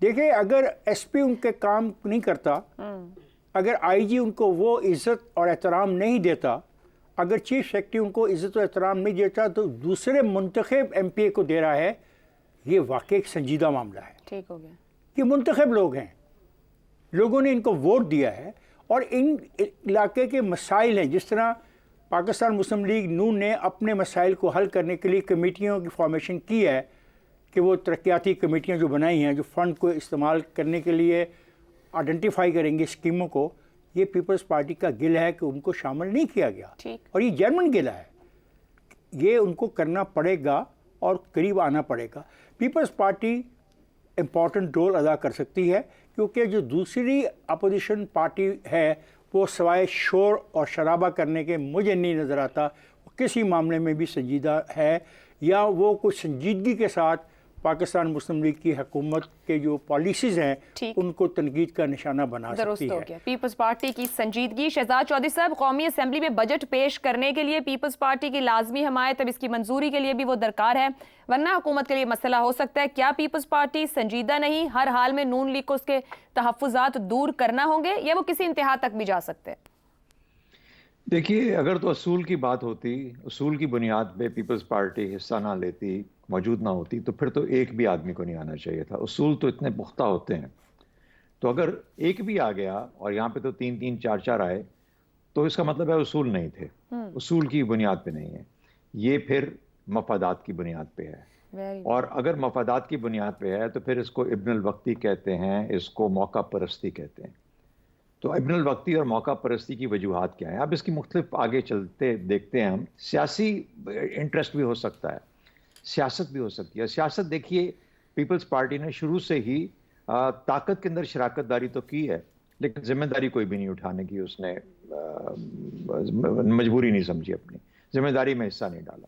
دیکھیں اگر S P ان کے کام نہیں کرتا, اگر آئی جی ان کو وہ عزت اور احترام نہیں دیتا, اگر چیف سیکرٹری ان کو عزت و احترام نہیں دیتا تو دوسرے منتخب ایم پی اے کو دے رہا ہے, یہ واقعی ایک سنجیدہ معاملہ ہے. ٹھیک ہو گیا. یہ منتخب لوگ ہیں, لوگوں نے ان کو ووٹ دیا ہے, اور ان علاقے کے مسائل ہیں, جس طرح پاکستان مسلم لیگ نون نے اپنے مسائل کو حل کرنے کے لیے کمیٹیوں کی فارمیشن کی ہے کہ وہ ترقیاتی کمیٹیاں جو بنائی ہیں جو فنڈ کو استعمال کرنے کے لیے آئیڈینٹیفائی کریں گے اسکیموں کو, یہ پیپلز پارٹی کا گل ہے کہ ان کو شامل نہیں کیا گیا, اور یہ جرمن گل ہے, یہ ان کو کرنا پڑے گا اور قریب آنا پڑے گا. پیپلز پارٹی امپورٹنٹ رول ادا کر سکتی ہے, کیونکہ جو دوسری اپوزیشن پارٹی ہے وہ سوائے شور اور شرابہ کرنے کے مجھے نہیں نظر آتا وہ کسی معاملے میں بھی سنجیدہ ہے, یا وہ کچھ سنجیدگی کے ساتھ پاکستان مسلم لیگ کی حکومت کے جو پالیسیز ہیں ان کو تنقید کا نشانہ بنا سکتی ہے. پیپلز پارٹی کی سنجیدگی. شہزاد چودھری صاحب, قومی اسمبلی میں بجٹ پیش کرنے کے لیے پیپلز پارٹی کی لازمی حمایت, اب اس کی منظوری کے لیے بھی وہ درکار ہے, ورنہ حکومت کے لیے مسئلہ ہو سکتا ہے. کیا پیپلز پارٹی سنجیدہ نہیں, ہر حال میں نون لیگ کو اس کے تحفظات دور کرنا ہوں گے, یا وہ کسی انتہا تک بھی جا سکتے ہیں؟ دیکھیے, اگر تو اصول کی بات ہوتی, اصول کی بنیاد پہ پیپلز پارٹی حصہ نہ لیتی, موجود نہ ہوتی, تو پھر تو ایک بھی آدمی کو نہیں آنا چاہیے تھا. اصول تو اتنے پختہ ہوتے ہیں, تو اگر ایک بھی آ گیا اور یہاں پہ تو 3-4 آئے, تو اس کا مطلب ہے اصول نہیں تھے, اصول کی بنیاد پہ نہیں ہے, یہ پھر مفادات کی بنیاد پہ ہے. اور اگر مفادات کی بنیاد پہ ہے تو پھر اس کو ابن الوقتی کہتے ہیں, اس کو موقع پرستی کہتے ہیں. تو ابن الوقتی اور موقع پرستی کی وجوہات کیا ہیں؟ اب اس کی مختلف آگے چلتے دیکھتے ہیں ہم. سیاسی انٹرسٹ بھی ہو سکتا ہے, سیاست بھی ہو سکتی ہے. سیاست دیکھیے, پیپلز پارٹی نے شروع سے ہی طاقت کے اندر شراکت داری تو کی ہے, لیکن ذمہ داری کوئی بھی نہیں اٹھانے کی اس نے مجبوری نہیں سمجھی, اپنی ذمہ داری میں حصہ نہیں ڈالا.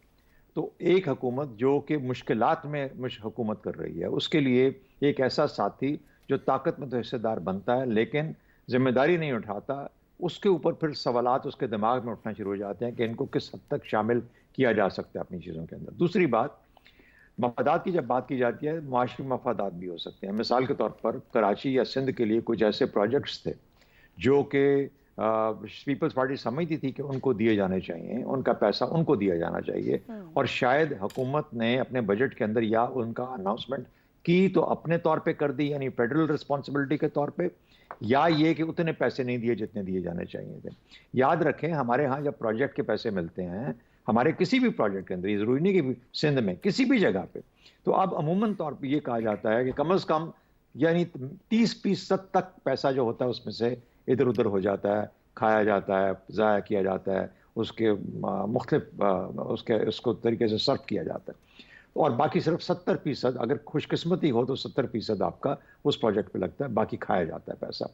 تو ایک حکومت جو کہ مشکلات میں حکومت کر رہی ہے, اس کے لیے ایک ایسا ساتھی جو طاقت میں تو حصہ دار بنتا ہے لیکن ذمہ داری نہیں اٹھاتا, اس کے اوپر پھر سوالات اس کے دماغ میں اٹھنا شروع ہو جاتے ہیں کہ ان کو کس حد تک شامل کیا جا سکتا ہے اپنی چیزوں کے اندر. دوسری بات, مفادات کی جب بات کی جاتی ہے, معاشی مفادات بھی ہو سکتے ہیں. مثال کے طور پر کراچی یا سندھ کے لیے کچھ ایسے پروجیکٹس تھے جو کہ پیپلز پارٹی سمجھتی تھی کہ ان کو دیے جانے چاہیے, ان کا پیسہ ان کو دیا جانا چاہیے, اور شاید حکومت نے اپنے بجٹ کے اندر یا ان کا اناؤنسمنٹ کی تو اپنے طور پہ کر دی, یعنی فیڈرل رسپانسبلٹی کے طور پہ, یا یہ کہ اتنے پیسے نہیں دیے جتنے دیے جانے چاہیے تھے. یاد رکھیں, ہمارے ہاں جب پروجیکٹ کے پیسے ملتے ہیں, ہمارے کسی بھی پروجیکٹ کے اندر, یہ ضروری نہیں کہ سندھ میں, کسی بھی جگہ پہ, تو اب عموماً طور پہ یہ کہا جاتا ہے کہ کم از کم یعنی 30% تک پیسہ جو ہوتا ہے اس میں سے ادھر ادھر ہو جاتا ہے, کھایا جاتا ہے, ضائع کیا جاتا ہے, اس کے مختلف اس کو طریقے سے صرف کیا جاتا ہے, اور باقی صرف 70% اگر خوش قسمتی ہو تو 70% آپ کا اس پروجیکٹ پہ لگتا ہے, باقی کھایا جاتا ہے پیسہ.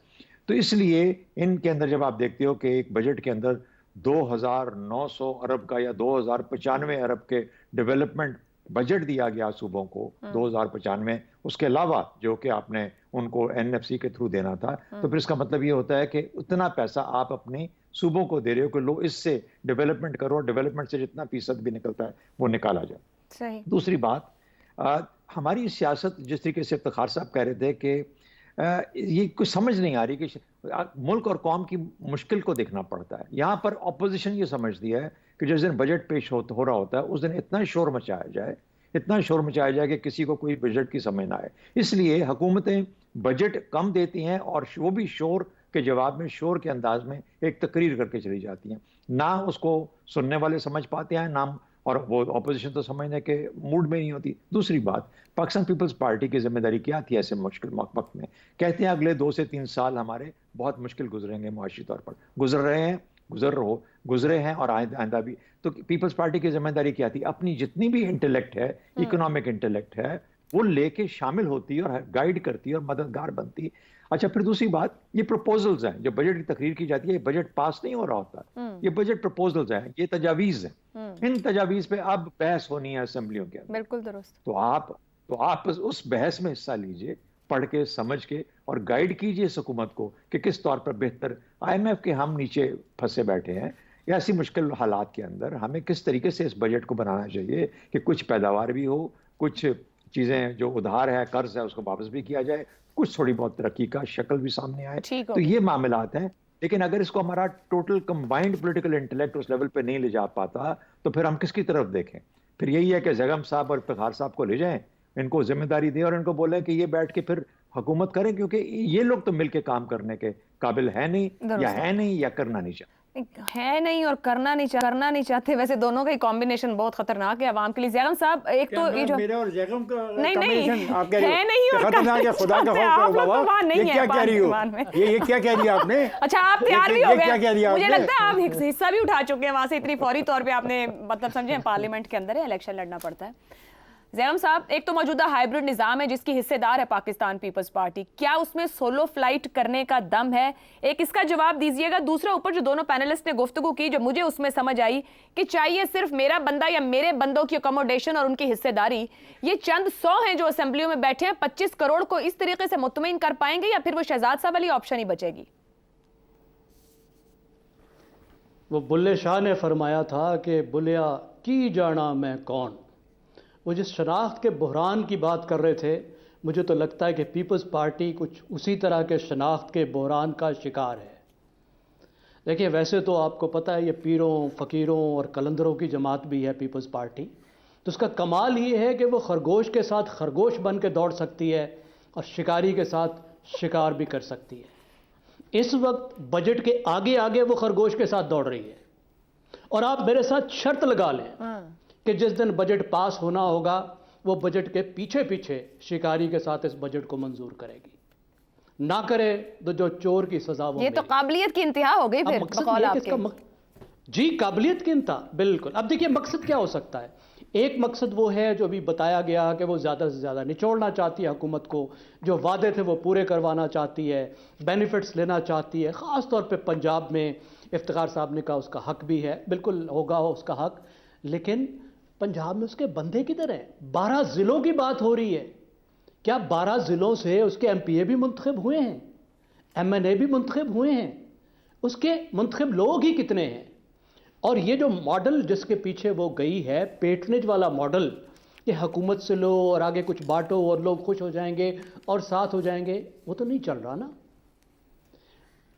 تو اس لیے ان کے اندر جب آپ دیکھتے ہو کہ ایک بجٹ کے اندر 2900 ارب کا یا 2095 ارب کے ڈیولپمنٹ بجٹ دیا گیا صوبوں کو 2095, اس کے علاوہ جو کہ آپ نے ان کو این ایف سی کے تھرو دینا تھا, تو پھر اس کا مطلب یہ ہوتا ہے کہ اتنا پیسہ آپ اپنے صوبوں کو دے رہے ہو کہ لو اس سے ڈیولپمنٹ کرو, ڈیولپمنٹ سے جتنا فیصد بھی نکلتا ہے وہ نکالا جائے. صحیح. دوسری بات, ہماری سیاست جس طریقے سے افتخار صاحب کہہ رہے تھے کہ یہ کچھ سمجھ نہیں آ رہی کہ ملک اور قوم کی مشکل کو دیکھنا پڑتا ہے. یہاں پر اپوزیشن یہ سمجھتی ہے کہ جس دن بجٹ پیش ہو رہا ہوتا ہے اس دن اتنا شور مچایا جائے کہ کسی کو کوئی بجٹ کی سمجھ نہ آئے. اس لیے حکومتیں بجٹ کم دیتی ہیں اور وہ بھی شور کے جواب میں شور کے انداز میں ایک تقریر کر کے چلی جاتی ہیں. نہ اس کو سننے والے سمجھ پاتے ہیں, نہ اور وہ اپوزیشن تو سمجھنے کے موڈ میں نہیں ہوتی. دوسری بات, پاکستان پیپلز پارٹی کی ذمہ داری کیا تھی ایسے مشکل وقت میں؟ کہتے ہیں اگلے 2 سے 3 سال ہمارے بہت مشکل گزریں گے معاشی طور پر, گزرے ہیں اور آئندہ بھی. تو پیپلز پارٹی کی ذمہ داری کیا تھی؟ اپنی جتنی بھی انٹلیکٹ ہے, اکنامک انٹلیکٹ ہے, وہ لے کے شامل ہوتی اور گائیڈ کرتی اور مددگار بنتی. اچھا, پھر دوسری بات, یہ پروپوزلز ہیں. جب بجٹ کی تقریر کی جاتی ہے, یہ بجٹ پاس نہیں ہو رہا ہوتا, یہ بجٹ پروپوزلز ہیں, یہ تجاویز ہیں. ان تجاویز پہ اب بحث ہونی ہے اسمبلیوں کے اندر. بالکل درست. تو آپ اس بحث میں حصہ لیجئے, پڑھ کے سمجھ کے, اور گائیڈ کیجئے اس حکومت کو کہ کس طور پر بہتر. آئی ایم ایف کے ہم نیچے پھنسے بیٹھے ہیں, ایسی مشکل حالات کے اندر ہمیں کس طریقے سے اس بجٹ کو بنانا چاہیے کہ کچھ پیداوار بھی ہو, کچھ چیزیں جو ادھار ہے، قرض ہے، اس کو واپس بھی کیا جائے، کچھ تھوڑی بہت ترقی کا شکل بھی سامنے آئے. ٹھیک ہو تو یہ معاملات ہیں. لیکن اگر اس کو ہمارا ٹوٹل کمبائنڈ پولیٹیکل انٹلیکٹ اس لیول پہ نہیں لے جا پاتا تو پھر ہم کس کی طرف دیکھیں؟ پھر یہی ہے کہ زیغم صاحب اور افتخار صاحب کو لے جائیں، ان کو ذمہ داری دیں اور ان کو بولیں کہ یہ بیٹھ کے پھر حکومت کریں، کیونکہ یہ لوگ تو مل کے کام کرنے کے قابل ہے نہیں، یا ہے نہیں یا کرنا نہیں چاہتے. ہے نہیں اور کرنا نہیں چاہتے. ویسے دونوں کا کمبینیشن بہت خطرناک ہے عوام کے لیے. زیغم صاحب ایک تو یہ جو میرا اور زیغم کا نہیں کمبینیشن آپ کہہ رہے ہے ہو نہیں اور خطرناک ہے، خدا کا خوف کرو بابا. یہ کیا کہہ رہی ہو؟ یہ کیا کہہ رہی آپ نے؟ اچھا آپ تیار بھی ہو گئے؟ مجھے نے لگتا ہے آپ حصہ بھی اٹھا چکے ہیں وہاں سے، اتنی فوری طور پہ آپ نے مطلب سمجھے پارلیمنٹ کے اندر ہے، الیکشن لڑنا پڑتا ہے. زیغم صاحب ایک تو موجودہ ہائیبرڈ نظام ہے جس کی حصے دار ہے پاکستان پیپلز پارٹی، کیا اس میں سولو فلائٹ کرنے کا دم ہے؟ ایک اس کا جواب دیجئے گا. دوسرا اوپر جو دونوں پینلسٹ نے گفتگو کی، جو مجھے اس میں سمجھ آئی کہ چاہیے صرف میرا بندہ یا میرے بندوں کی اکوموڈیشن اور ان کی حصے داری. یہ چند 100 ہیں جو اسمبلیوں میں بیٹھے ہیں، 25 کروڑ کو اس طریقے سے مطمئن کر پائیں گے یا پھر وہ شہزاد صاحب والی آپشن ہی بچے گی؟ وہ بلے شاہ نے فرمایا تھا کہ بلیا کی جانا میں کون. وہ جس شناخت کے بحران کی بات کر رہے تھے، مجھے تو لگتا ہے کہ پیپلز پارٹی کچھ اسی طرح کے شناخت کے بحران کا شکار ہے. دیکھیں ویسے تو آپ کو پتہ ہے یہ پیروں، فقیروں اور قلندروں کی جماعت بھی ہے پیپلز پارٹی. تو اس کا کمال یہ ہے کہ وہ خرگوش کے ساتھ خرگوش بن کے دوڑ سکتی ہے اور شکاری کے ساتھ شکار بھی کر سکتی ہے. اس وقت بجٹ کے آگے آگے وہ خرگوش کے ساتھ دوڑ رہی ہے. اور آپ میرے ساتھ شرط لگا لیں کہ جس دن بجٹ پاس ہونا ہوگا وہ بجٹ کے پیچھے پیچھے شکاری کے ساتھ اس بجٹ کو منظور کرے گی. نہ کرے تو جو چور کی سزا وہ یہ تو قابلیت کی انتہا ہو گئی پھر بقول آپ کے. جی قابلیت کی انتہا بالکل. اب دیکھیے مقصد کیا ہو سکتا ہے. ایک مقصد وہ ہے جو ابھی بتایا گیا کہ وہ زیادہ سے زیادہ نچوڑنا چاہتی ہے حکومت کو، جو وعدے تھے وہ پورے کروانا چاہتی ہے، بینیفٹس لینا چاہتی ہے. خاص طور پہ پنجاب میں افتخار صاحب نے کہا اس کا حق بھی ہے، بالکل ہوگا اس کا حق. لیکن پنجاب میں اس کے بندے کدھر ہیں؟ 12 ضلعوں کی بات ہو رہی ہے. کیا 12 ضلعوں سے اس کے ایم پی اے بھی منتخب ہوئے ہیں، ایم این اے بھی منتخب ہوئے ہیں؟ اس کے منتخب لوگ ہی کتنے ہیں؟ اور یہ جو ماڈل جس کے پیچھے وہ گئی ہے، پیٹرنیج والا ماڈل، کہ حکومت سے لو اور آگے کچھ بانٹو اور لوگ خوش ہو جائیں گے اور ساتھ ہو جائیں گے، وہ تو نہیں چل رہا نا.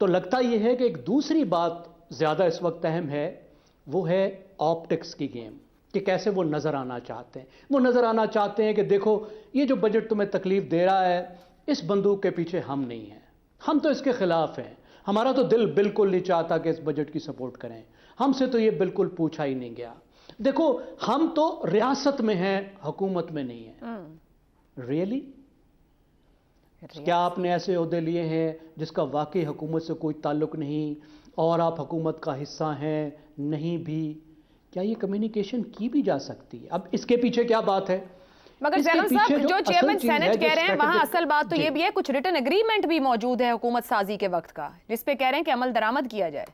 تو لگتا یہ ہے کہ ایک دوسری بات زیادہ اس وقت اہم ہے، وہ ہے آپٹکس کی گیم، کہ کیسے وہ نظر آنا چاہتے ہیں. وہ نظر آنا چاہتے ہیں کہ دیکھو یہ جو بجٹ تمہیں تکلیف دے رہا ہے، اس بندوق کے پیچھے ہم نہیں ہیں، ہم تو اس کے خلاف ہیں، ہمارا تو دل بالکل نہیں چاہتا کہ اس بجٹ کی سپورٹ کریں، ہم سے تو یہ بالکل پوچھا ہی نہیں گیا. دیکھو ہم تو ریاست میں ہیں، حکومت میں نہیں ہیں. ریئلی کیا آپ نے ایسے عہدے لیے ہیں جس کا واقعی حکومت سے کوئی تعلق نہیں اور آپ حکومت کا حصہ ہیں؟ نہیں بھی. کیا یہ کمیونیکیشن کی بھی جا سکتی ہے؟ اب اس کے پیچھے کیا بات ہے؟ مگر زیغم صاحب جو چیئرمین سینٹ کہہ رہے ہیں وہاں اصل بات تو یہ بھی ہے، کچھ ریٹن اگریمنٹ بھی موجود ہے حکومت سازی کے وقت کا، جس پہ کہہ رہے ہیں کہ عمل درآمد کیا جائے.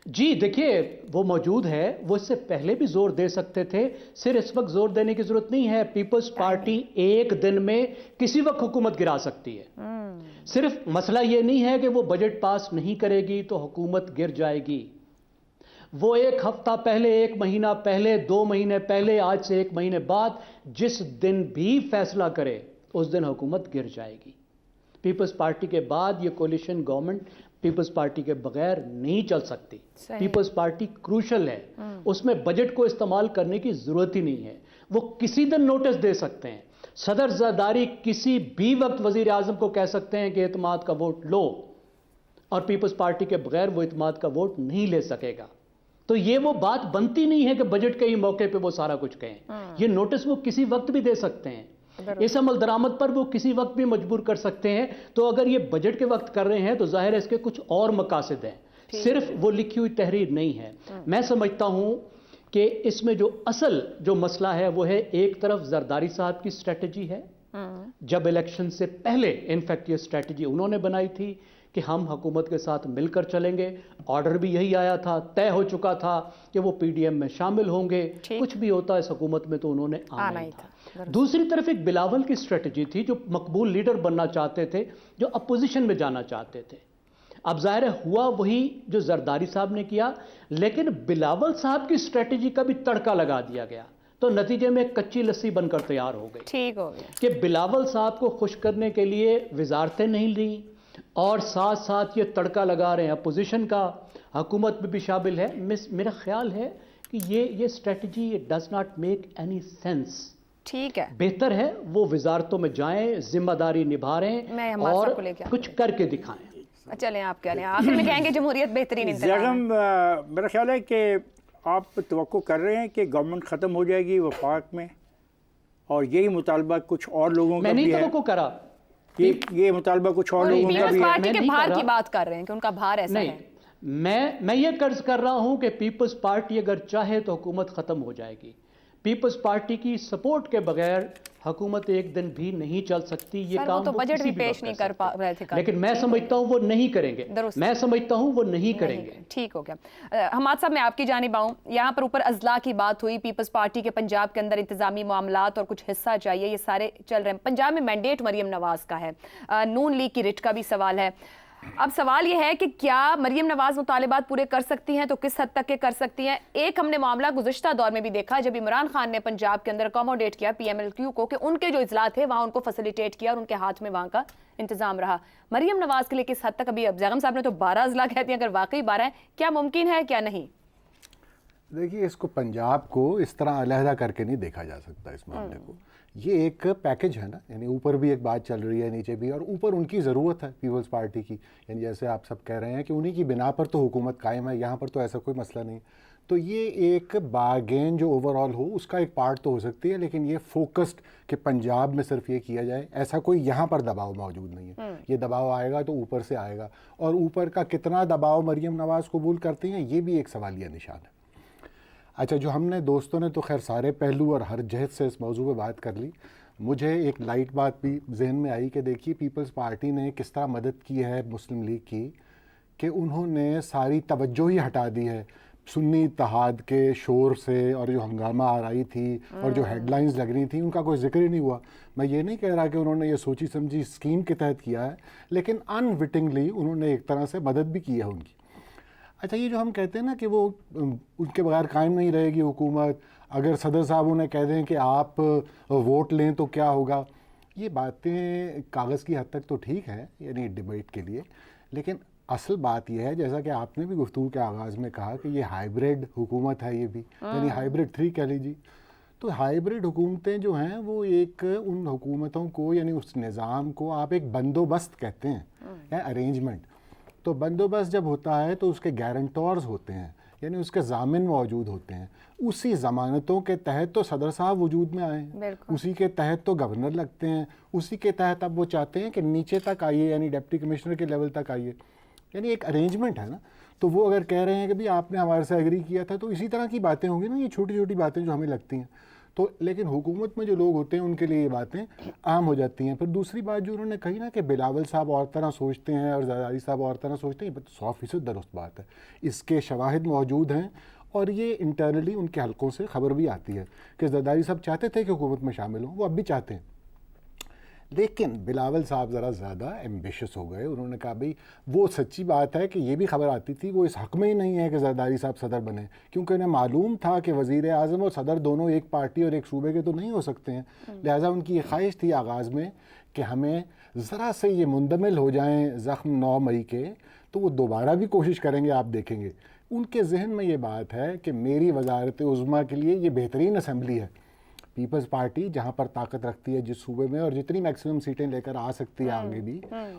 جی دیکھیے وہ موجود ہے، وہ اس سے پہلے بھی زور دے سکتے تھے، صرف اس وقت زور دینے کی ضرورت نہیں ہے. پیپلز پارٹی ایک دن میں کسی وقت حکومت گرا سکتی ہے. صرف مسئلہ یہ نہیں ہے کہ وہ بجٹ پاس نہیں کرے گی تو حکومت گر جائے گی. وہ ایک ہفتہ پہلے، ایک مہینہ پہلے، 2 مہینے پہلے، آج سے 1 مہینے بعد جس دن بھی فیصلہ کرے اس دن حکومت گر جائے گی. پیپلز پارٹی کے بعد یہ کولیشن گورنمنٹ پیپلز پارٹی کے بغیر نہیں چل سکتی. پیپلز پارٹی کروشل ہے، اس میں بجٹ کو استعمال کرنے کی ضرورت ہی نہیں ہے. وہ کسی دن نوٹس دے سکتے ہیں، صدر زرداری کسی بھی وقت وزیر اعظم کو کہہ سکتے ہیں کہ اعتماد کا ووٹ لو، اور پیپلز پارٹی کے بغیر وہ اعتماد کا ووٹ نہیں لے سکے گا. تو یہ وہ بات بنتی نہیں ہے کہ بجٹ کے ہی موقع پہ وہ سارا کچھ کہیں. یہ نوٹس وہ کسی وقت بھی دے سکتے ہیں، اس عمل درآمد پر وہ کسی وقت بھی مجبور کر سکتے ہیں. تو اگر یہ بجٹ کے وقت کر رہے ہیں تو ظاہر ہے اس کے کچھ اور مقاصد ہیں، صرف وہ لکھی ہوئی تحریر نہیں ہے. میں سمجھتا ہوں کہ اس میں جو اصل جو مسئلہ ہے وہ ہے، ایک طرف زرداری صاحب کی سٹریٹجی ہے. جب الیکشن سے پہلے انفیکٹ یہ اسٹریٹجی انہوں نے بنائی تھی کہ ہم حکومت کے ساتھ مل کر چلیں گے. آرڈر بھی یہی آیا تھا، طے ہو چکا تھا کہ وہ پی ڈی ایم میں شامل ہوں گے. کچھ بھی ہوتا اس حکومت میں تو انہوں نے آنا ہی تھا. دوسری طرف ایک بلاول کی اسٹریٹجی تھی، جو مقبول لیڈر بننا چاہتے تھے، جو اپوزیشن میں جانا چاہتے تھے. اب ظاہر ہے ہوا وہی جو زرداری صاحب نے کیا، لیکن بلاول صاحب کی اسٹریٹجی کا بھی تڑکا لگا دیا گیا. تو نتیجے میں کچی لسی بن کر تیار ہو گئی ٹھیک ہو گیا کہ بلاول صاحب کو خوش کرنے کے لیے وزارتیں نہیں لی اور ساتھ ساتھ یہ تڑکا لگا رہے ہیں اپوزیشن کا، حکومت میں بھی شامل ہے. میرا خیال ہے کہ یہ strategy does not make any sense. ٹھیک ہے، بہتر ہے وہ وزارتوں میں جائیں، ذمہ داری نبھا رہے میں ہیں ہمارے اور صاحب کو لے کے کچھ کر کے دکھائیں. چلیں آپ کہہ رہے ہیں آخر میں کہیں گے جمہوریت بہترین انتظام زیغم میرا خیال ہے کہ آپ توقع کر رہے ہیں کہ گورنمنٹ ختم ہو جائے گی وفاق میں، اور یہی مطالبہ کچھ اور لوگوں کا میں بھی نہیں ہے. توقع کرا. یہ مطالبہ کچھ اور لوگوں کا پیپلز بھی ہے. پارٹی میں کے نہیں بھار کر کی رہا. بات کر رہے ہیں کہ ان کا بھار ایسا ہے. نہیں، میں یہ قرض کر رہا ہوں کہ پیپلز پارٹی اگر چاہے تو حکومت ختم ہو جائے گی. پیپلز پارٹی کی سپورٹ کے بغیر حکومت ایک دن بھی نہیں چل سکتی. یہ سر وہ کام تو بجٹ کسی بھی بھی پیش وقت نہیں کر کر سکتے ہیں. رہے تھے لیکن میں سمجھتا ہوں وہ نہیں کریں گے. درست. میں سمجھتا ہوں وہ نہیں کریں گے. ٹھیک ہو گیا. حماد صاحب میں آپ کی جانب آؤں. یہاں پر اوپر اضلاع کی بات ہوئی، پیپلز پارٹی کے پنجاب کے اندر انتظامی معاملات اور کچھ حصہ چاہیے، یہ سارے چل رہے ہیں. پنجاب میں مینڈیٹ مریم نواز کا ہے، نون لیگ کی رٹ کا بھی سوال ہے. اب سوال یہ ہے کہ کیا مریم نواز مطالبات پورے کر سکتی ہیں، تو کس حد تک کے کر سکتی ہیں؟ ایک ہم نے معاملہ گزشتہ دور میں بھی دیکھا جب عمران خان نے پنجاب کے اندر اکوموڈیٹ کیا پی ایم ایل کیو کو، کہ ان کے جو اضلاع تھے وہاں ان کو فیسیلیٹیٹ کیا اور ان کے ہاتھ میں وہاں کا انتظام رہا. مریم نواز کے لیے کس حد تک؟ ابھی زیغم صاحب نے تو 12 اضلاع کہتے ہیں، اگر واقعی 12 ہیں کیا ممکن ہے کیا نہیں؟ دیکھیے اس کو پنجاب کو اس طرح علیحدہ کر کے نہیں دیکھا جا سکتا اس معاملے کو. یہ ایک پیکج ہے نا، یعنی اوپر بھی ایک بات چل رہی ہے نیچے بھی، اور اوپر ان کی ضرورت ہے پیپلز پارٹی کی. یعنی جیسے آپ سب کہہ رہے ہیں کہ انہی کی بنا پر تو حکومت قائم ہے، یہاں پر تو ایسا کوئی مسئلہ نہیں. تو یہ ایک بارگین جو اوور آل ہو اس کا ایک پارٹ تو ہو سکتی ہے، لیکن یہ فوکسڈ کہ پنجاب میں صرف یہ کیا جائے، ایسا کوئی یہاں پر دباؤ موجود نہیں ہے. یہ دباؤ آئے گا تو اوپر سے آئے گا، اور اوپر کا کتنا دباؤ مریم نواز قبول کرتی ہیں یہ بھی ایک سوالیہ نشان ہے. اچھا، جو ہم نے دوستوں نے تو خیر سارے پہلو اور ہر جہت سے اس موضوع پہ بات کر لی. مجھے ایک لائٹ بات بھی ذہن میں آئی کہ دیکھیے پیپلز پارٹی نے کس طرح مدد کی ہے مسلم لیگ کی، کہ انہوں نے ساری توجہ ہی ہٹا دی ہے سنی اتحاد کے شور سے، اور جو ہنگامہ آ رہی تھی اور جو ہیڈ لائنز لگ رہی تھیں ان کا کوئی ذکر ہی نہیں ہوا. میں یہ نہیں کہہ رہا کہ انہوں نے یہ سوچی سمجھی اسکیم کے تحت کیا ہے، لیکن انوٹنگلی انہوں نے ایک طرح سے مدد بھی کی ہے ان کی. اچھا، یہ جو ہم کہتے ہیں نا کہ وہ ان کے بغیر قائم نہیں رہے گی حکومت، اگر صدر صاحب انہیں کہہ دیں کہ آپ ووٹ لیں تو کیا ہوگا، یہ باتیں کاغذ کی حد تک تو ٹھیک ہے یعنی ڈیبیٹ کے لیے، لیکن اصل بات یہ ہے جیسا کہ آپ نے بھی گفتگو کے آغاز میں کہا کہ یہ ہائیبریڈ حکومت ہے، یہ بھی یعنی ہائیبریڈ 3 کہہ لیجیے. تو ہائیبریڈ حکومتیں جو ہیں وہ ایک ان حکومتوں کو یعنی اس نظام کو آپ ایک بندوبست کہتے ہیں یا ارینجمنٹ. تو بندوبست جب ہوتا ہے تو اس کے گارنٹورز ہوتے ہیں، یعنی اس کے ضامن موجود ہوتے ہیں. اسی ضمانتوں کے تحت تو صدر صاحب وجود میں آئے ہیں، اسی کے تحت تو گورنر لگتے ہیں، اسی کے تحت اب وہ چاہتے ہیں کہ نیچے تک آئیے یعنی ڈپٹی کمشنر کے لیول تک آئیے. یعنی ایک ارینجمنٹ ہے نا. تو وہ اگر کہہ رہے ہیں کہ بھی آپ نے ہمارے سے ایگری کیا تھا تو اسی طرح کی باتیں ہوں گی نا، یہ چھوٹی چھوٹی باتیں جو ہمیں لگتی ہیں. تو لیکن حکومت میں جو لوگ ہوتے ہیں ان کے لیے یہ باتیں عام ہو جاتی ہیں. پھر دوسری بات جو انہوں نے کہی نا کہ بلاول صاحب اور طرح سوچتے ہیں اور زرداری صاحب اور طرح سوچتے ہیں، یہ 100% درست بات ہے. اس کے شواہد موجود ہیں اور یہ انٹرنلی ان کے حلقوں سے خبر بھی آتی ہے کہ زرداری صاحب چاہتے تھے کہ حکومت میں شامل ہوں، وہ اب بھی چاہتے ہیں. لیکن بلاول صاحب ذرا زیادہ ایمبیشس ہو گئے. انہوں نے کہا بھئی وہ سچی بات ہے کہ یہ بھی خبر آتی تھی وہ اس حق میں ہی نہیں ہے کہ زرداری صاحب صدر بنے، کیونکہ انہیں معلوم تھا کہ وزیر اعظم اور صدر دونوں ایک پارٹی اور ایک صوبے کے تو نہیں ہو سکتے ہیں. لہٰذا ان کی یہ خواہش تھی آغاز میں کہ ہمیں ذرا سے یہ مندمل ہو جائیں زخم 9 مئی کے تو وہ دوبارہ بھی کوشش کریں گے. آپ دیکھیں گے ان کے ذہن میں یہ بات ہے کہ میری وزارت عظمیٰ کے لیے یہ بہترین اسمبلی ہے. پیپلز پارٹی جہاں پر طاقت رکھتی ہے جس صوبے میں اور جتنی میکسیمم سیٹیں لے کر آ سکتی ہے آگے بھی،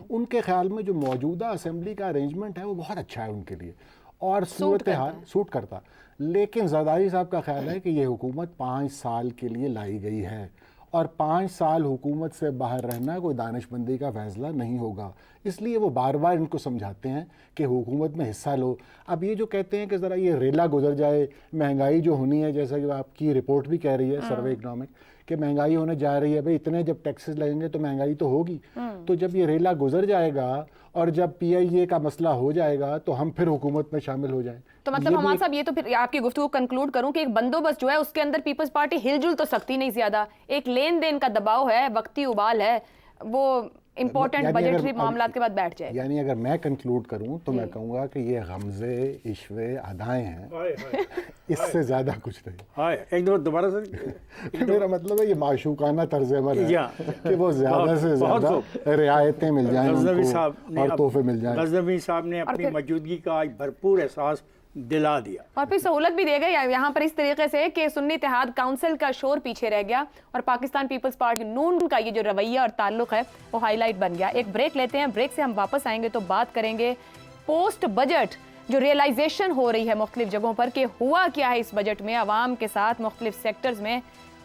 ان کے خیال میں جو موجودہ اسمبلی کا ارینجمنٹ ہے وہ بہت اچھا ہے ان کے لیے اور صورتحال سوٹ کرتا. لیکن زرداری صاحب کا خیال ہے کہ یہ حکومت 5 سال کے لیے لائی گئی ہے اور 5 سال حکومت سے باہر رہنا کوئی دانش مندی کا فیصلہ نہیں ہوگا. اس لیے وہ بار بار ان کو سمجھاتے ہیں کہ حکومت میں حصہ لو. اب یہ جو کہتے ہیں کہ ذرا یہ ریلا گزر جائے، مہنگائی جو ہونی ہے جیسا کہ آپ کی رپورٹ بھی کہہ رہی ہے سروے اکنامک کہ مہنگائی ہونے جا رہی ہے، بھئی اتنے جب ٹیکسز لگیں گے تو مہنگائی تو ہوگی. تو جب یہ ریلا گزر جائے گا اور جب پی آئی اے کا مسئلہ ہو جائے گا تو ہم پھر حکومت میں شامل ہو جائیں. تو مطلب حماد صاحب یہ تو پھر آپ کی گفتگو کنکلوڈ کروں کہ ایک بندوبست جو ہے اس کے اندر پیپلز پارٹی ہل جل تو سکتی نہیں زیادہ، ایک لین دین کا دباؤ ہے، وقتی ابال ہے، وہ امپورٹنٹ بجٹری معاملات کے بعد بیٹھ جائے. یعنی اگر میں کنکلوڈ کروں تو میں کہوں گا کہ یہ غمزے عشوے ادائیں ہیں, اس سے زیادہ کچھ نہیں. ایک دو دوبارہ سے میرا مطلب ہے یہ معشوقانہ طرز عمل ہے کہ وہ زیادہ سے زیادہ رعایتیں مل جائیں غزنوی ان صاحب کو اور تحفے مل جائیں. غزنوی صاحب نے اپنی موجودگی کا آج بھرپور احساس دلا دیا, اور پھر سہولت بھی دے گئے یہاں پر اس طریقے سے کہ سنی اتحاد کونسل کا شور پیچھے رہ گیا اور پاکستان پیپلز پارٹی نون کا یہ جو رویہ اور تعلق ہے وہ ہائی لائٹ بن گیا. ایک بریک لیتے ہیں, بریک سے ہم واپس آئیں گے تو بات کریں گے پوسٹ بجٹ جو ریئلائزیشن ہو رہی ہے مختلف جگہوں پر کہ ہوا کیا ہے اس بجٹ میں. عوام کے ساتھ مختلف سیکٹرز میں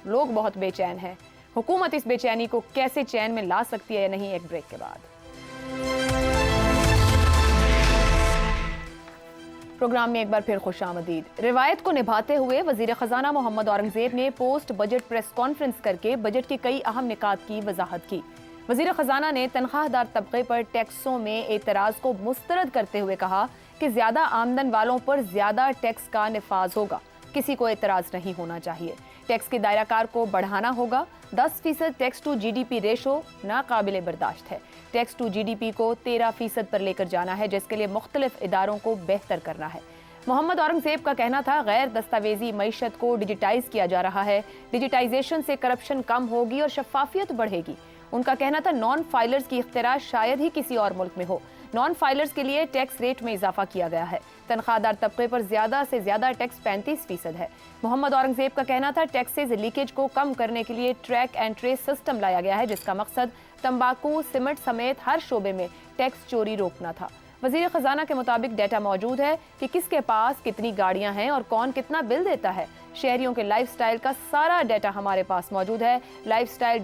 لوگ بہت بے چین ہیں, حکومت اس بے چینی کو کیسے چین میں لا سکتی ہے یا نہیں, ایک بریک کے بعد. پروگرام میں ایک بار پھر خوش آمدید. روایت کو نبھاتے ہوئے وزیر خزانہ محمد اورنگزیب نے پوسٹ بجٹ پریس کانفرنس کر کے بجٹ کے کئی اہم نکات کی وضاحت کی. وزیر خزانہ نے تنخواہ دار طبقے پر ٹیکسوں میں اعتراض کو مسترد کرتے ہوئے کہا کہ زیادہ آمدن والوں پر زیادہ ٹیکس کا نفاذ ہوگا, کسی کو اعتراض نہیں ہونا چاہیے. ٹیکس کے دائرہ کار کو بڑھانا ہوگا. 10% tax to G D P ratio ناقابل برداشت ہے. Tax to G D P کو 13% پر لے کر جانا ہے, جس کے لیے مختلف اداروں کو بہتر کرنا ہے. محمد اورنگزیب کا کہنا تھا غیر دستاویزی معیشت کو ڈیجیٹائز کیا جا رہا ہے, ڈیجیٹائزیشن سے کرپشن کم ہوگی اور شفافیت بڑھے گی. ان کا کہنا تھا نان فائلرز کی اختراع شاید ہی کسی اور ملک میں ہو. نان فائلرز کے لیے ٹیکس ریٹ میں اضافہ کیا گیا ہے. تنخواہ دار طبقے پر زیادہ سے زیادہ ٹیکس 35% ہے. محمد اورنگزیب کا کہنا تھا ٹیکسز لیکیج کو کم کرنے کے لیے ٹریک اینڈ ٹریس سسٹم لایا گیا ہے, جس کا مقصد تمباکو, سیمنٹ سمیت ہر شعبے میں ٹیکس چوری روکنا تھا. وزیر خزانہ کے مطابق ڈیٹا موجود ہے کہ کس کے پاس کتنی گاڑیاں ہیں اور کون کتنا بل دیتا ہے. شہریوں کے لائف سٹائل کا سارا ڈیٹا ہمارے پاس موجود ہے. لائف سٹائل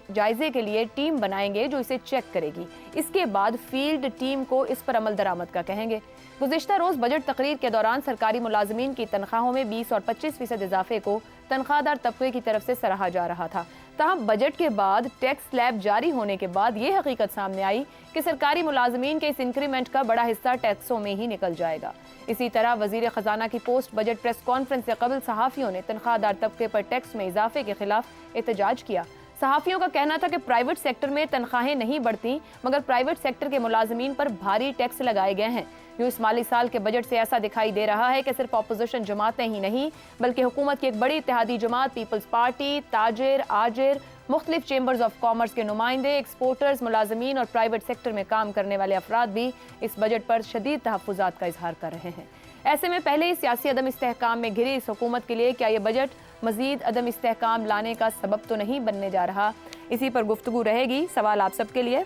جائزے کے لیے ٹیم بنائیں گے جو اسے چیک کرے گی. اس کے بعد فیلڈ ٹیم کو اس پر عمل درآمد کا کہیں گے. گزشتہ روز بجٹ تقریر کے دوران سرکاری ملازمین کی تنخواہوں میں 20 اور 25% اضافے کو تنخواہ دار طبقے کی طرف سے سراہا جا رہا تھا. تاہم بجٹ کے بعد ٹیکس سلیب جاری ہونے کے بعد یہ حقیقت سامنے آئی کہ سرکاری ملازمین کے اس انکریمنٹ کا بڑا حصہ ٹیکسوں میں ہی نکل جائے گا. اسی طرح وزیر خزانہ کی پوسٹ بجٹ پریس کانفرنس سے قبل صحافیوں نے تنخواہ دار طبقے پر ٹیکس میں اضافے کے خلاف احتجاج کیا. صحافیوں کا کہنا تھا کہ پرائیویٹ سیکٹر میں تنخواہیں نہیں بڑھتی مگر پرائیویٹ سیکٹر کے ملازمین پر بھاری ٹیکس لگائے گئے ہیں. جو اس مالی سال کے بجٹ سے ایسا دکھائی دے رہا ہے کہ صرف اپوزیشن جماعتیں ہی نہیں بلکہ حکومت کی ایک بڑی اتحادی جماعت پیپلز پارٹی, تاجر, آجر, مختلف چیمبرز آف کامرس کے نمائندے, ایکسپورٹرز, ملازمین اور پرائیویٹ سیکٹر میں کام کرنے والے افراد بھی اس بجٹ پر شدید تحفظات کا اظہار کر رہے ہیں. ایسے میں پہلے ہی سیاسی عدم استحکام میں گھری اس حکومت کے لیے کیا یہ بجٹ مزید عدم استحکام لانے کا سبب تو نہیں بننے جا رہا؟ اسی پر گفتگو رہے گی. سوال آپ سب کے لیے.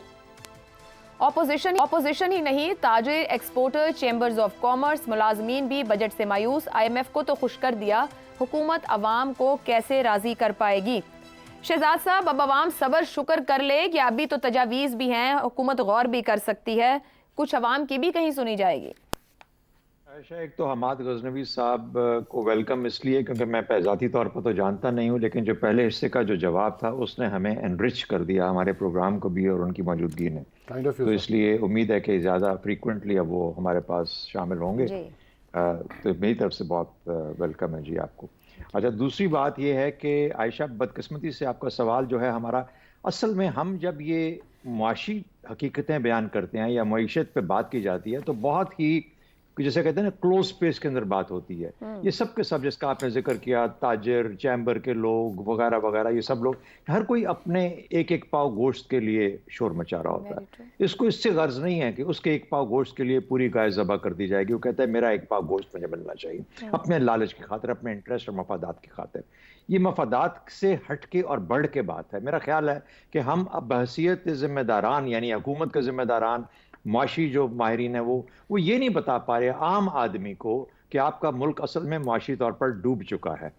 اپوزیشن ہی نہیں, تاجر, ایکسپورٹر, چیمبرز آف کامرس, ملازمین بھی بجٹ سے مایوس. آئی ایم ایف کو تو خوش کر دیا, حکومت عوام کو کیسے راضی کر پائے گی؟ شہزاد صاحب, اب عوام صبر شکر کر لے کہ ابھی تو تجاویز بھی ہیں, حکومت غور بھی کر سکتی ہے, کچھ عوام کی بھی کہیں سنی جائے گی؟ عائشہ, ایک تو حماد غزنوی صاحب کو ویلکم اس لیے کیونکہ میں ذاتی طور پر تو جانتا نہیں ہوں, لیکن جو پہلے حصے کا جو جواب تھا اس نے ہمیں انرچ کر دیا ہمارے پروگرام کو بھی اور ان کی موجودگی نے. تو اس لیے امید ہے کہ زیادہ فریکوینٹلی اب وہ ہمارے پاس شامل ہوں گے. تو میری طرف سے بہت ویلکم ہے جی آپ کو. اچھا, دوسری بات یہ ہے کہ عائشہ, بدقسمتی سے آپ کا سوال جو ہے ہمارا, اصل میں ہم جب یہ معاشی حقیقتیں بیان کرتے ہیں یا معیشت پہ بات کی جاتی ہے تو بہت ہی جیسے کہتے ہیں نا کلوز اسپیس کے اندر بات ہوتی ہے. یہ سب کے سب جس کا آپ نے ذکر کیا, تاجر, چیمبر کے لوگ وغیرہ وغیرہ, یہ سب لوگ ہر کوئی اپنے ایک ایک پاؤ گوشت کے لیے شور مچا رہا ہوتا ہے. اس کو اس سے غرض نہیں ہے کہ اس کے ایک پاؤ گوشت کے لیے پوری گائے ذبح کر دی جائے گی. وہ کہتا ہے میرا ایک پاؤ گوشت مجھے ملنا چاہیے اپنے لالچ کی خاطر, اپنے انٹرسٹ اور مفادات کی خاطر. یہ مفادات سے ہٹ کے اور بڑھ کے بات ہے. میرا خیال ہے کہ ہم اب بحیثیت ذمہ داران یعنی حکومت کے ذمہ داران, معاشی جو ماہرین ہیں وہ یہ نہیں بتا پا رہے عام آدمی کو کہ آپ کا ملک اصل میں معاشی طور پر ڈوب چکا ہے,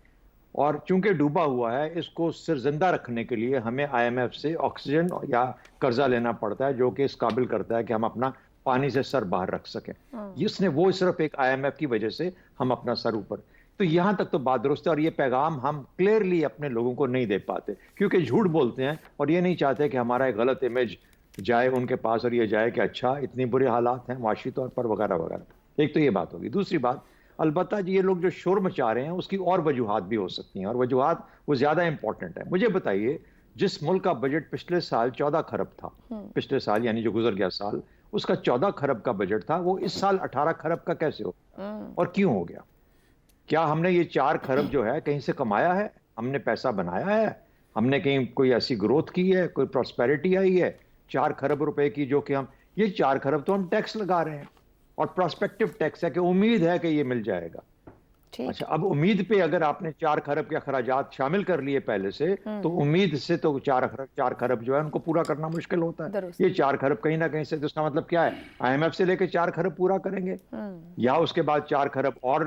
اور چونکہ ڈوبا ہوا ہے اس کو سر زندہ رکھنے کے لیے ہمیں آئی ایم ایف سے آکسیجن یا قرضہ لینا پڑتا ہے جو کہ اس قابل کرتا ہے کہ ہم اپنا پانی سے سر باہر رکھ سکیں. اس نے وہ صرف ایک آئی ایم ایف کی وجہ سے ہم اپنا سر اوپر. تو یہاں تک تو بات درست ہے, اور یہ پیغام ہم کلیئرلی اپنے لوگوں کو نہیں دے پاتے کیونکہ جھوٹ بولتے ہیں اور یہ نہیں چاہتے کہ ہمارا ایک غلط امیج جائے ان کے پاس اور یہ جائے کہ اچھا اتنی برے حالات ہیں معاشی طور پر وغیرہ وغیرہ. ایک تو یہ بات ہوگی. دوسری بات, البتہ یہ لوگ جو شور مچا رہے ہیں اس کی اور وجوہات بھی ہو سکتی ہیں, اور وجوہات وہ زیادہ امپورٹنٹ ہیں. مجھے بتائیے جس ملک کا بجٹ پچھلے سال 14 خرب تھا، پچھلے سال یعنی جو گزر گیا سال، اس کا 14 خرب کا بجٹ تھا، وہ اس سال 18 خرب کا کیسے ہو اور کیوں ہو گیا؟ کیا ہم نے یہ 4 خرب جو ہے کہیں سے کمایا ہے؟ ہم نے پیسہ بنایا ہے؟ ہم نے کہیں کوئی ایسی گروتھ کی ہے، کوئی پراسپیرٹی آئی ہے 4 خرب روپے کی؟ جو کہ ہم یہ 4 خرب تو ہم ٹیکس لگا رہے ہیں، اور پراسپیکٹو ٹیکس ہے کہ امید ہے کہ یہ مل جائے گا۔ اچھا، اب امید پہ اگر آپ نے 4 خرب کے اخراجات شامل کر لیے پہلے سے، تو امید سے تو 4 خرب جو ہے ان کو پورا کرنا مشکل ہوتا ہے۔ یہ 4 خرب کہیں نہ کہیں سے، تو اس کا مطلب کیا ہے؟ آئی ایم ایف سے لے کے 4 خرب پورا کریں گے، یا اس کے بعد 4 خرب اور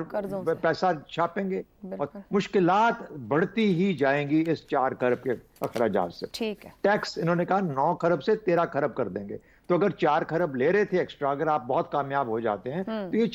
پیسہ چھاپیں گے، اور مشکلات بڑھتی ہی جائیں گی اس 4 خرب کے اخراجات سے۔ ٹھیک ہے، ٹیکس انہوں نے کہا 9 خرب سے 13 خرب کر دیں گے، تو اگر 4 خرب لے رہے تھے ایکسٹرا، اگر آپ بہت کامیاب ہو جاتے ہیں تو یہ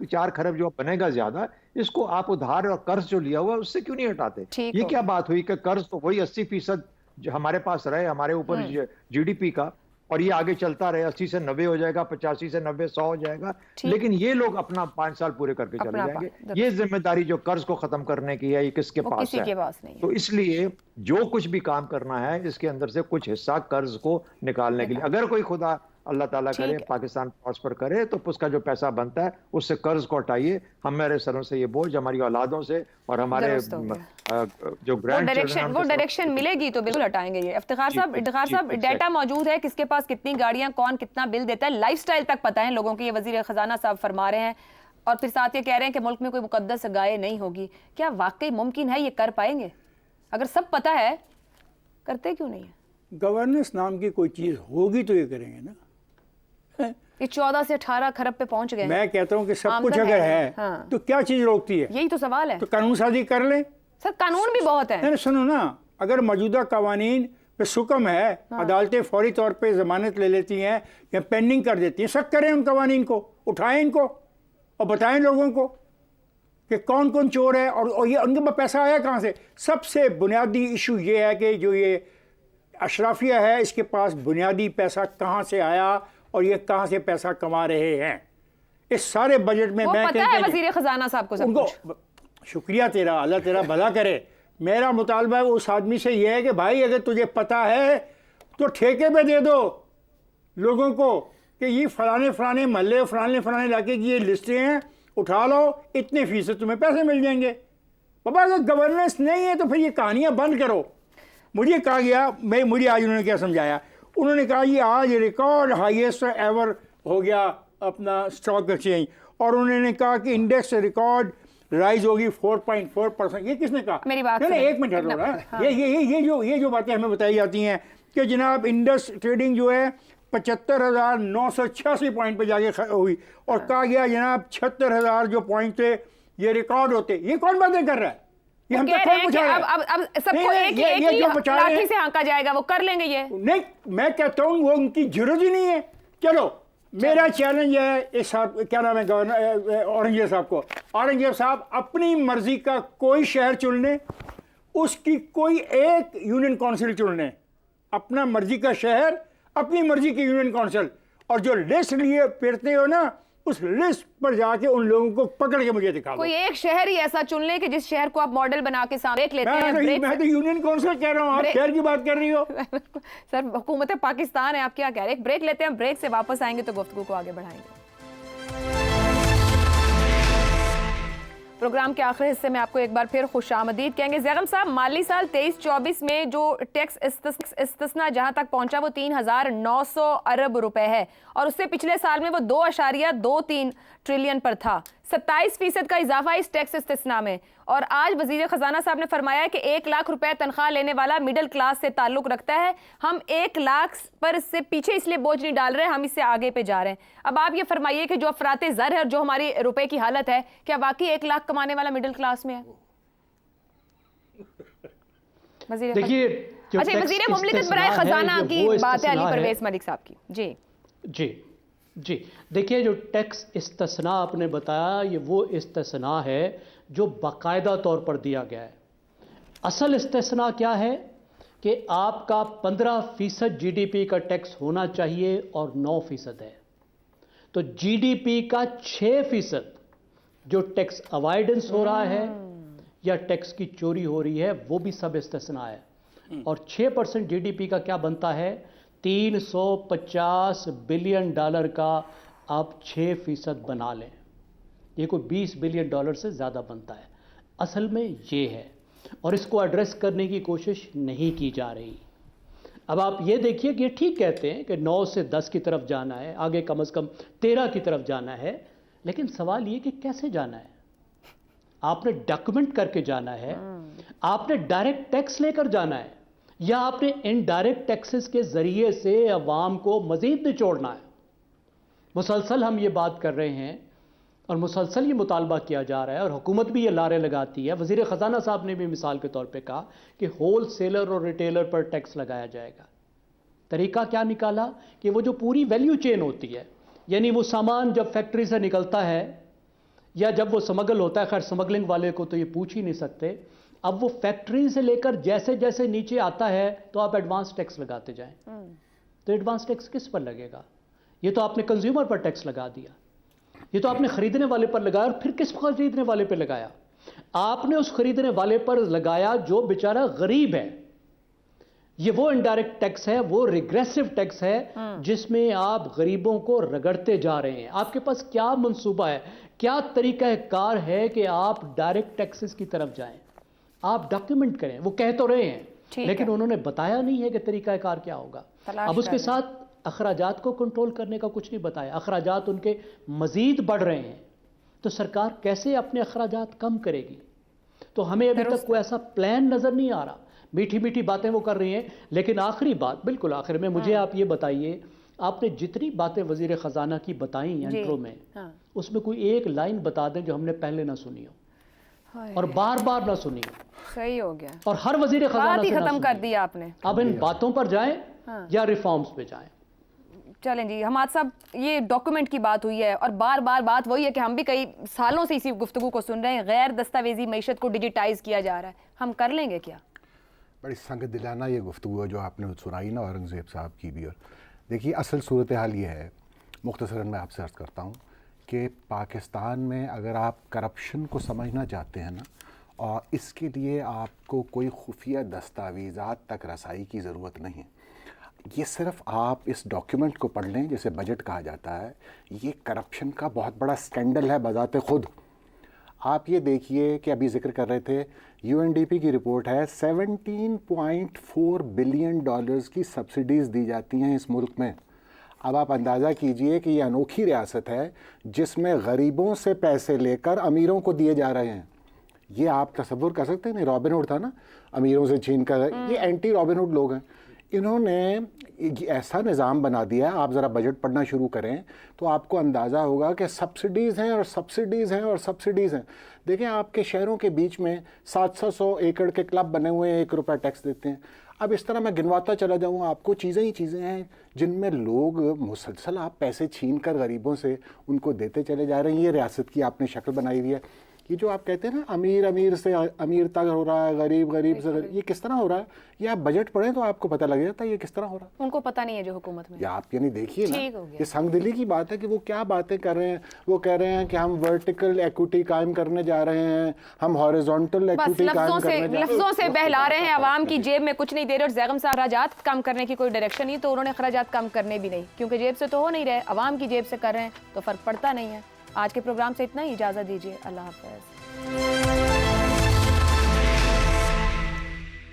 4 خرب جو بنے گا زیادہ، اس کو آپ ادھار اور قرض جو لیا ہوا اس سے کیوں نہیں ہٹاتے؟ یہ کیا بات ہوئی کہ قرض تو وہی 80% جو ہمارے پاس رہے ہمارے اوپر جی ڈی پی کا، اور یہ آگے چلتا رہے، 80 سے 90 ہو جائے گا، 85 سے 90 100 ہو جائے گا، لیکن یہ لوگ اپنا 5 سال پورے کر کے چلے جائیں گے۔ یہ ذمہ داری جو قرض کو ختم کرنے کی ہے، یہ کس کے پاس ہے؟ تو اس لیے جو کچھ بھی کام کرنا ہے، اس کے اندر سے کچھ حصہ قرض کو نکالنے کے لیے، اگر کوئی خدا اللہ تعالیٰ کرے پاکستان پراسپر کرے، تو اس کا جو پیسہ بنتا ہے اس سے قرض کو ہٹائیے، ہمارے سروں سے یہ بوجھ ہماری اولادوں سے اور ہمارے جو گرینڈ چلڈرن، وہ ڈائریکشن ملے گی تو بالکل ہٹائیں گے یہ۔ افتخار صاحب ڈیٹا موجود ہے، کس کے پاس کتنی گاڑیاں، کون کتنا بل دیتا ہے، لائف سٹائل تک پتہ ہے لوگوں کی، یہ وزیر خزانہ صاحب فرما رہے ہیں، اور پھر ساتھ یہ کہہ رہے ہیں کہ ملک میں کوئی مقدس گائے نہیں ہوگی۔ کیا واقعی ممکن ہے یہ کر پائیں گے؟ اگر سب پتہ ہے، کرتے کیوں نہیں ہے؟ گورننس نام کی کوئی چیز ہوگی تو یہ کریں گے نا۔ یہ 14 سے 18 خرب پہ پہنچ گئے۔ میں کہتا ہوں کہ سب کچھ اگر ہے تو کیا چیز روکتی ہے؟ یہی تو سوال ہے۔ تو قانون سازی کر لیں۔ سر قانون بھی بہت ہے۔ سنو نا، اگر موجودہ قوانین پہ سکم ہے، عدالتیں فوری طور پہ ضمانت لے لیتی ہیں یا پینڈنگ کر دیتی ہیں، سخت کریں ان قوانین کو، اٹھائیں ان کو اور بتائیں لوگوں کو کہ کون کون چور ہے اور یہ ان کے پاس پیسہ آیا کہاں سے۔ سب سے بنیادی ایشو یہ ہے کہ جو یہ اشرافیہ ہے، اس کے پاس بنیادی پیسہ کہاں سے آیا اور یہ کہاں سے پیسہ کما رہے ہیں۔ اس سارے بجٹ میں میں پتہ ہے وزیر خزانہ صاحب کو سب کچھ۔ شکریہ تیرا، اللہ تیرا بھلا کرے۔ میرا مطالبہ اس آدمی سے یہ ہے کہ بھائی اگر تجھے پتہ ہے تو ٹھیکے پہ دے دو لوگوں کو کہ یہ فلانے محلے فلانے علاقے کی یہ لسٹیں ہیں، اٹھا لو، اتنے فیصد تمہیں پیسے مل جائیں گے۔ بابا اگر گورننس نہیں ہے تو پھر یہ کہانیاں بند کرو۔ مجھے کہا گیا، مجھے آج انہوں نے کیا سمجھایا، انہوں نے کہا یہ آج ریکارڈ ہائیسٹ ایور ہو گیا اپنا اسٹاک ایکسچینج، اور انہوں نے کہا کہ انڈیکس ریکارڈ رائز ہوگی 4.4%۔ یہ کس نے کہا؟ میری بات نہیں، ایک منٹ ہٹو نا، یہ جو باتیں ہمیں بتائی جاتی ہیں کہ جناب انڈس ٹریڈنگ جو ہے 75,986 پوائنٹ پہ جا کے ہوئی، اور کہا گیا جناب 76,000 جو پوائنٹ تھے یہ ریکارڈ ہوتے۔ یہ کون باتیں کر رہا ہے؟ یہ ہم تک کون پوچھا ہے؟ اب سب کو ایک ہی لاٹھی سے ہانکا جائے گا، وہ کر لیں گے یہ؟ نہیں، میں کہتا ہوں وہ ان کی ضرورت ہی نہیں ہے۔ چلو میرا چیلنج ہے اس صاحب، کیا نام ہے گورنر، اورنگزیب صاحب کو، اورنگزیب صاحب اپنی مرضی کا کوئی شہر چن لیں، اس کی کوئی ایک یونین کونسل چن لیں، اپنا مرضی کا شہر، اپنی مرضی کی یونین کونسل، اور جو لسٹ لیے پھرتے ہو نا، اس لسٹ پر جا کے ان لوگوں کو پکڑ کے مجھے دکھا دو۔ کوئی ایک شہر ہی ایسا چن لیں کہ جس شہر کو آپ ماڈل بنا کے سامنے دیکھ لیتے ہیں۔ میں تو یونین کونسل کہہ رہا ہوں، آپ شہر کی بات کر رہی ہو۔ سر حکومت پاکستان ہے، آپ کیا کہہ رہے ہیں؟ ایک بریک لیتے ہیں، بریک سے واپس آئیں گے تو گفتگو کو آگے بڑھائیں گے۔ پروگرام کے آخری حصے میں آپ کو ایک بار پھر خوش آمدید کہیں گے۔ زیغم صاحب، مالی سال 23-24 میں جو ٹیکس استثنا جہاں تک پہنچا وہ 3,900 ارب روپے ہے، اور اس سے پچھلے سال میں وہ 2.23 ٹریلین پر تھا، 27% کا اضافہ اس ٹیکس استثنا میں۔ اور آج وزیر خزانہ صاحب نے فرمایا کہ 1 لاکھ روپے تنخواہ لینے والا مڈل کلاس سے تعلق رکھتا ہے، ہم 1 لاکھ پر سے پیچھے اس لیے بوجھ نہیں ڈال رہے، ہم اس سے آگے پہ جا رہے ہیں۔ اب آپ یہ فرمائیے کہ جو افراط زر ہے اور جو ہماری روپے کی حالت ہے، کیا واقعی 1 لاکھ کمانے والا مڈل کلاس میں ہے؟ دیکھیے، وزیر مملکت برائے خزانہ کی بات ہے علی پرویز ملک صاحب کی۔ جی دیکھیے، جو ٹیکس استثناء آپ نے بتایا، یہ وہ استثناء ہے جو باقاعدہ طور پر دیا گیا ہے۔ اصل استثناء کیا ہے کہ آپ کا 15% جی ڈی پی کا ٹیکس ہونا چاہیے اور 9% ہے، تو جی ڈی پی کا 6% جو ٹیکس اوائیڈنس ہو رہا ہے یا ٹیکس کی چوری ہو رہی ہے، وہ بھی سب استثناء ہے۔ اور 6% GDP کا کیا بنتا ہے؟ $350 بلین کا آپ 6% بنا لیں، یہ کوئی $20 بلین سے زیادہ بنتا ہے۔ اصل میں یہ ہے، اور اس کو ایڈریس کرنے کی کوشش نہیں کی جا رہی۔ اب آپ یہ دیکھیے کہ یہ ٹھیک کہتے ہیں کہ 9 سے 10 کی طرف جانا ہے، آگے کم از کم 13 کی طرف جانا ہے، لیکن سوال یہ کہ کیسے جانا ہے؟ آپ نے ڈاکومنٹ کر کے جانا ہے، آپ نے ڈائریکٹ ٹیکس لے کر جانا ہے، یا آپ نے انڈائریکٹ ٹیکسز کے ذریعے سے عوام کو مزید نچوڑنا ہے؟ مسلسل ہم یہ بات کر رہے ہیں اور مسلسل یہ مطالبہ کیا جا رہا ہے، اور حکومت بھی یہ لارے لگاتی ہے۔ وزیر خزانہ صاحب نے بھی مثال کے طور پہ کہا کہ ہول سیلر اور ریٹیلر پر ٹیکس لگایا جائے گا۔ طریقہ کیا نکالا کہ وہ جو پوری ویلیو چین ہوتی ہے، یعنی وہ سامان جب فیکٹری سے نکلتا ہے یا جب وہ سمگل ہوتا ہے، خیر سمگلنگ والے کو تو یہ پوچھ ہی نہیں سکتے، اب وہ فیکٹری سے لے کر جیسے جیسے نیچے آتا ہے تو آپ ایڈوانس ٹیکس لگاتے جائیں۔ تو ایڈوانس ٹیکس کس پر لگے گا؟ یہ تو آپ نے کنزیومر پر ٹیکس لگا دیا، یہ تو آپ نے خریدنے والے پر لگایا، اور پھر کس خریدنے والے پہ لگایا؟ آپ نے اس خریدنے والے پر لگایا جو بیچارہ غریب ہے۔ یہ وہ انڈائریکٹ ٹیکس ہے، وہ ریگریسو ٹیکس ہے جس میں آپ غریبوں کو رگڑتے جا رہے ہیں۔ آپ کے پاس کیا منصوبہ ہے، کیا طریقہ کار ہے کہ آپ ڈائریکٹ ٹیکسز کی طرف جائیں؟ آپ ڈاکیومنٹ کریں، وہ کہہ تو رہے ہیں لیکن انہوں نے بتایا نہیں ہے کہ طریقہ کار کیا ہوگا۔ اب اس کے ساتھ اخراجات کو کنٹرول کرنے کا کچھ نہیں بتایا، اخراجات ان کے مزید بڑھ رہے ہیں، تو سرکار کیسے اپنے اخراجات کم کرے گی؟ تو ہمیں ابھی تک کوئی ایسا پلان نظر نہیں آ رہا۔ میٹھی میٹھی باتیں وہ کر رہی ہیں، لیکن آخری بات بالکل آخر میں مجھے آپ یہ بتائیے، آپ نے جتنی باتیں وزیر خزانہ کی بتائیں انٹرو میں، اس میں کوئی ایک لائن بتا دیں جو ہم نے پہلے نہ سنی ہو اور بار بار نہ سنی ہو۔ صحیح ہو گیا، اور ہر وزیر خزانہ سے ختم کر دیا آپ نے۔ اب ان باتوں پر جائیں یا ریفارمز پہ جائیں۔ چلیں جی، حماد صاحب یہ ڈاکومنٹ کی بات ہوئی ہے اور بار بار بات وہی ہے کہ ہم بھی کئی سالوں سے اسی گفتگو کو سن رہے ہیں، غیر دستاویزی معیشت کو ڈیجیٹائز کیا جا رہا ہے، ہم کر لیں گے کیا؟ بڑی سنگ دلانہ یہ گفتگو ہے جو آپ نے سنائی نا اورنگزیب صاحب کی بھی۔ اور دیکھیے اصل صورتحال یہ ہے، مختصراً میں آپ سے عرض کرتا ہوں کہ پاکستان میں اگر آپ کرپشن کو سمجھنا چاہتے ہیں نا، اور اس کے لیے آپ کو کوئی خفیہ دستاویزات تک رسائی کی ضرورت نہیں ہے۔ یہ صرف آپ اس ڈاکیومنٹ کو پڑھ لیں جسے بجٹ کہا جاتا ہے، یہ کرپشن کا بہت بڑا سکینڈل ہے بذات خود۔ آپ یہ دیکھیے کہ ابھی ذکر کر رہے تھے، UNDP کی رپورٹ ہے 17.4 بلین ڈالرز کی سبسڈیز دی جاتی ہیں اس ملک میں۔ اب آپ اندازہ کیجئے کہ یہ انوکھی ریاست ہے جس میں غریبوں سے پیسے لے کر امیروں کو دیے جا رہے ہیں۔ یہ آپ تصور کر سکتے ہیں، رابن ہوڈ تھا نا، امیروں سے چھین کر، یہ اینٹی رابن ہوڈ لوگ ہیں۔ انہوں نے ایسا نظام بنا دیا ہے، آپ ذرا بجٹ پڑھنا شروع کریں تو آپ کو اندازہ ہوگا کہ سبسڈیز ہیں اور سبسڈیز ہیں اور سبسڈیز ہیں۔ دیکھیں آپ کے شہروں کے بیچ میں 700 ایکڑ کے کلب بنے ہوئے ہیں، 1 روپیہ ٹیکس دیتے ہیں۔ اب اس طرح میں گنواتا چلا جاؤں آپ کو، چیزیں ہی چیزیں ہیں جن میں لوگ مسلسل آپ پیسے چھین کر غریبوں سے ان کو دیتے چلے جا رہے ہیں۔ یہ ریاست کی آپ نے شکل بنائی ہوئی ہے۔ یہ جو آپ کہتے ہیں نا امیر سے امیر تک ہو رہا ہے، غریب سے غریب، یہ کس طرح ہو رہا ہے؟ یہ آپ بجٹ پڑھیں تو آپ کو پتہ لگ جاتا ہے یہ کس طرح ہو رہا ہے۔ ان کو پتہ نہیں ہے جو حکومت میں، یا آپ یعنی دیکھیے نا، یہ سنگ دلی کی بات ہے کہ وہ کیا باتیں کر رہے ہیں۔ وہ کہہ رہے ہیں کہ ہم ورٹیکل ایکوٹی قائم کرنے جا رہے ہیں، ہم ہاریزونٹل ایکوٹی قائم کرنے جا رہے ہیں۔ لفظوں سے بہلا رہے ہیں، عوام کی جیب میں کچھ نہیں دے رہے، اور زیغم سے اخراجات کم کرنے کی کوئی ڈائریکشن نہیں، تو انہوں نے اخراجات کم کرنے بھی نہیں، کیونکہ جیب سے تو ہو نہیں رہے، عوام کی جیب سے کر رہے ہیں تو فرق پڑتا نہیں ہے۔ آج کے پروگرام سے اتنا ہی، اجازت دیجیے، اللہ حافظ۔